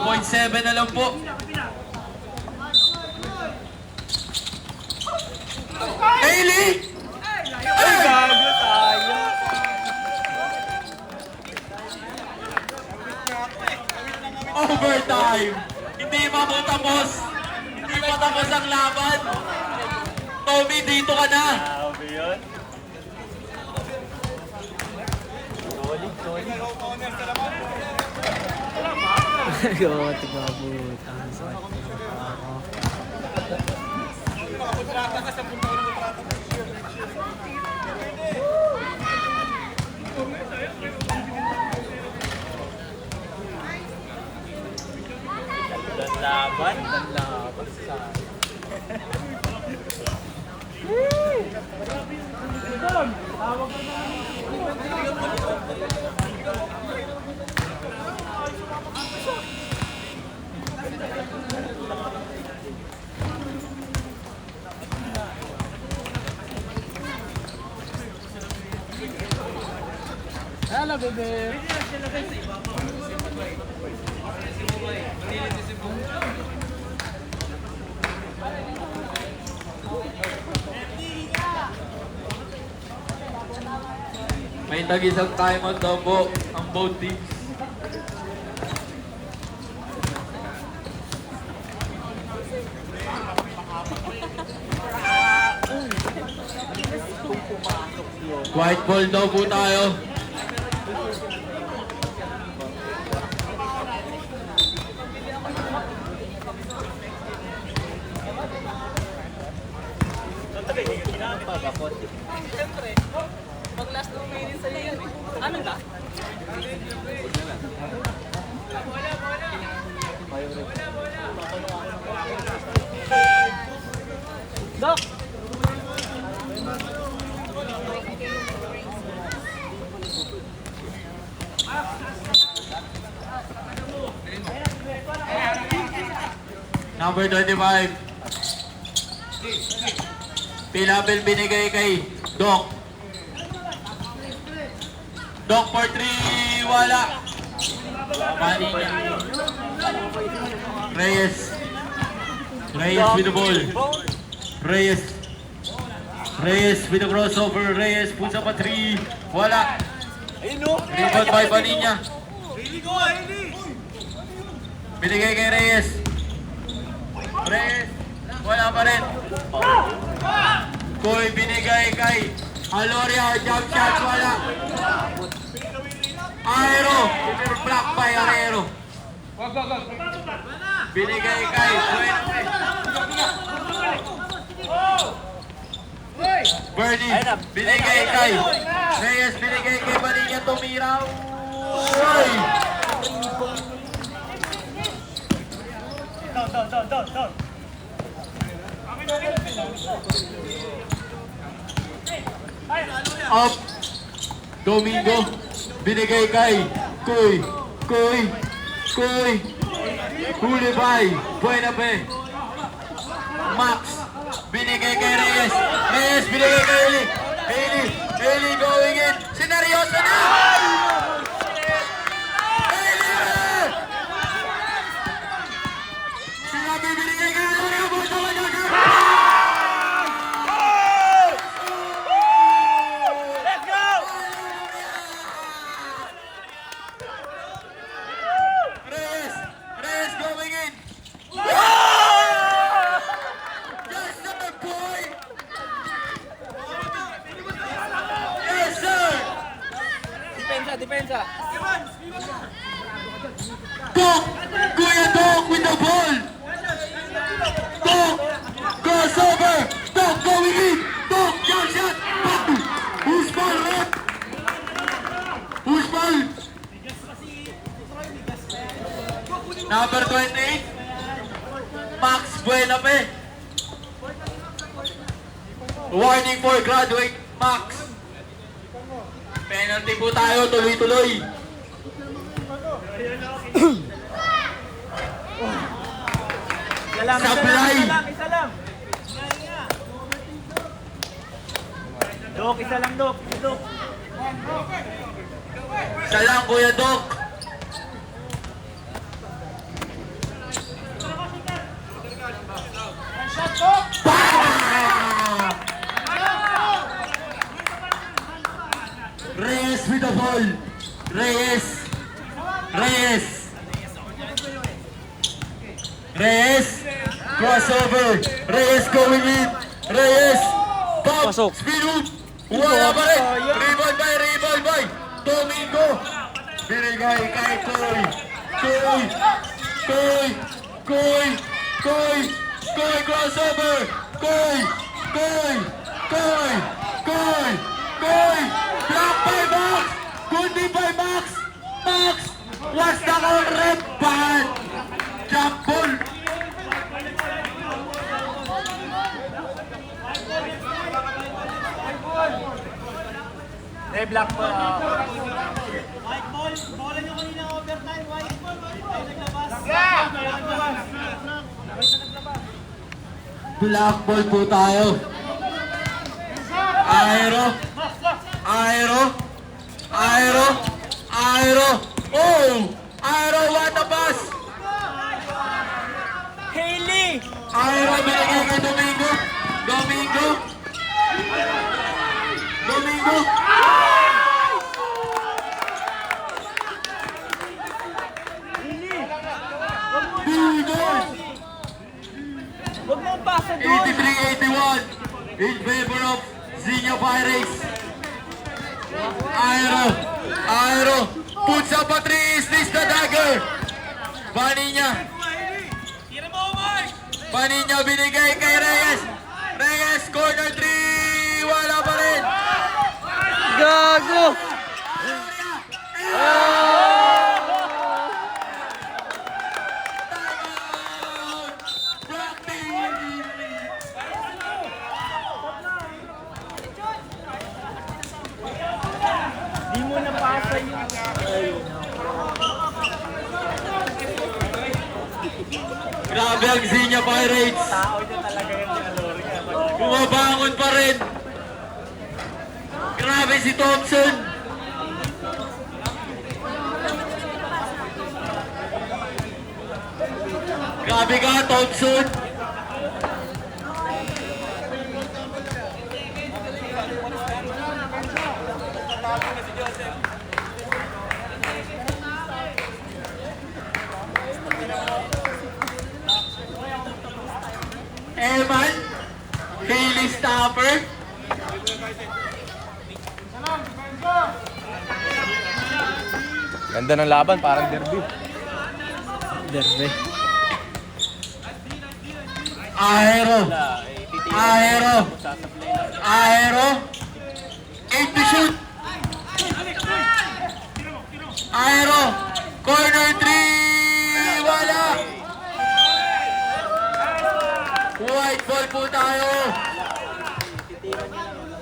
Point 7 na lang po. Hailey! Ay, gago tayo! Overtime! Hindi pa po tapos! Hindi pa tapos ang laban! Tommy, dito ka na! Grabe yun. Gotik ka puta. Ang sakit ng ako. Dan laban sa Hello, bebe. May tag-isang timeout daw po ang both teams. White ball daw po tayo. Number 25. Pilabel binigay kay Doc. Doc for 3, wala. Manina. Reyes. Reyes with the ball. Reyes. Reyes with the crossover. Reyes puts up a 3, wala. Rebound by Manina. Binigay kay Reyes. Reyes, wala pa rin. Koy binigay kay Aloria, jump shot, wala. Aero, block by Aero. Binigay kay Bernie, binigay kay Reyes, binigay kay Baninya, tumiraw. Uy! Up. Domingo, binigay kay Kuy. Huli by Buenape. Max, binigay kay Reyes. Reyes, binigay kay Haley going in. Sineryoso na! Haley! Sinabi binigay kay Haley. Let's go! Reyes going in. Yes, sir, boy! Yes, sir! Depensa. Dok! Kuya Dok with the ball! Dok! Crossover! Dok going in! Dok! Jump shot! Bang! Who's ball, rep? Who's ball? Number 28. Max Buenape. Warning for graduate Max. Penalty po tayo, tuloy-tuloy. Sablay. Isa lang. Dok, isa lang, Dok. Isa lang, Kuya Dok. Bang! Reyes with the ball. Reyes. Crossover. Reyes going in. Reyes. Pop. Pasok. Spin move. Wala pa rin. Rebound by. Domingo. Binigay kay Koy. Crossover. Koy. Block by Max. Kundi by Max. What's the call? Red ball. Jump ball. Black po. Black ball po tayo. Aero. Oh! Aero, what a pass! Haley! Aero, binigay kay Domingo. Huwag mong pasa doon! 83-81 in favor of Xenia Pirates. Aero, puts up a three, sneaks the dagger. Baninya binigay kay Reyes. Corner 3, wala pa rin. Gago! Di mo na pasa yun. Grabe ang Xenia Pirates. Tao niya talaga yung tinalori niya. Bumabangon pa rin. Grabe si Thompson. Grabe ka, Thompson. Eman, Haley Stopper. Ganda ng laban, parang derby. Derbe. Aero. Aero. 8 to shoot. Aero. Corner 3. Wala. White ball po tayo.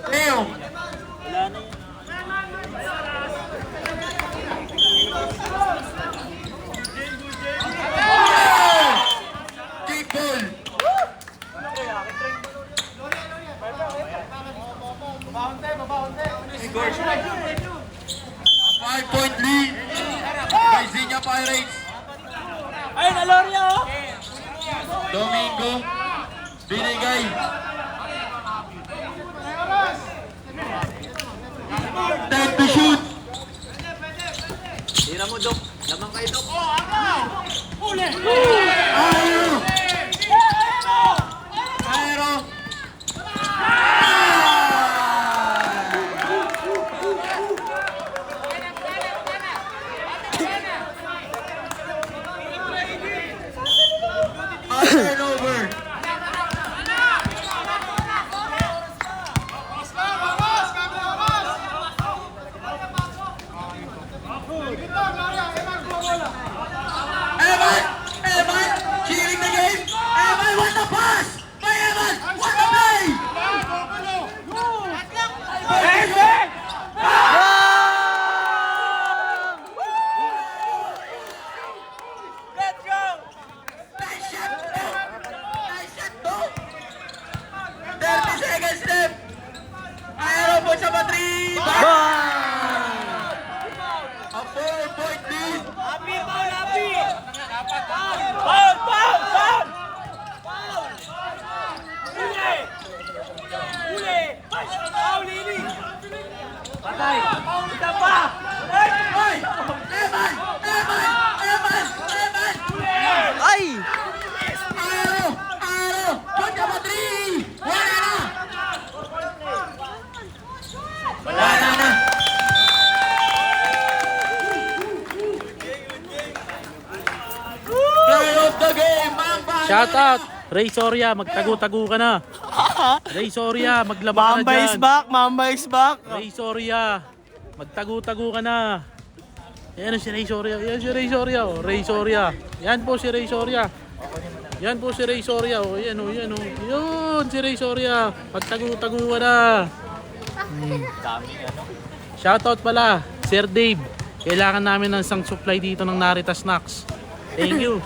Leo. Wala na yun. Kick ball. Score. 5-point lead. Virginia Pirates. Ayun, Aloria oh! Domingo. Binigay. Time to shoot. Tira mo, Dok. Lamang kayo, Dok. Aero. Aero. Turnover. Evan! Evan! Cheering the game! Evan, what the pass! By Evan! What the play! Let's go! Nice shot! Nice shot! 30 seconds left! Aero po sa battery! A 4-point lead! Happy, foul, happy! Foul, foul, foul! Foul! Huli! Huli! Foul, Lili! Patay! Isa pa! Ay! Hoy! Evan! Evan! Evan! Evan! Ay! Aero! Aero! Put the battery! Wala na! Wala na! Play of the game! Mamba! Shout out! Ray Soria, magtago-tago ka na. Ray Soria, maglaba ka na Mamba is dyan. back! Mamba is back! Ray Soria, magtago-tago ka na. Yan si Ray Soria. Yan si Ray Soria. Oh. Ray Soria. Yan po si Ray Soria. Yan po si Ray Soria. Oh. Yan oh, yan oh. Yun si Ray Soria. Magtago-tago ka na. Daming ano. Shoutout pala, Sir Dave. Kailangan namin ng isang supply dito ng Narita Snacks. Thank you.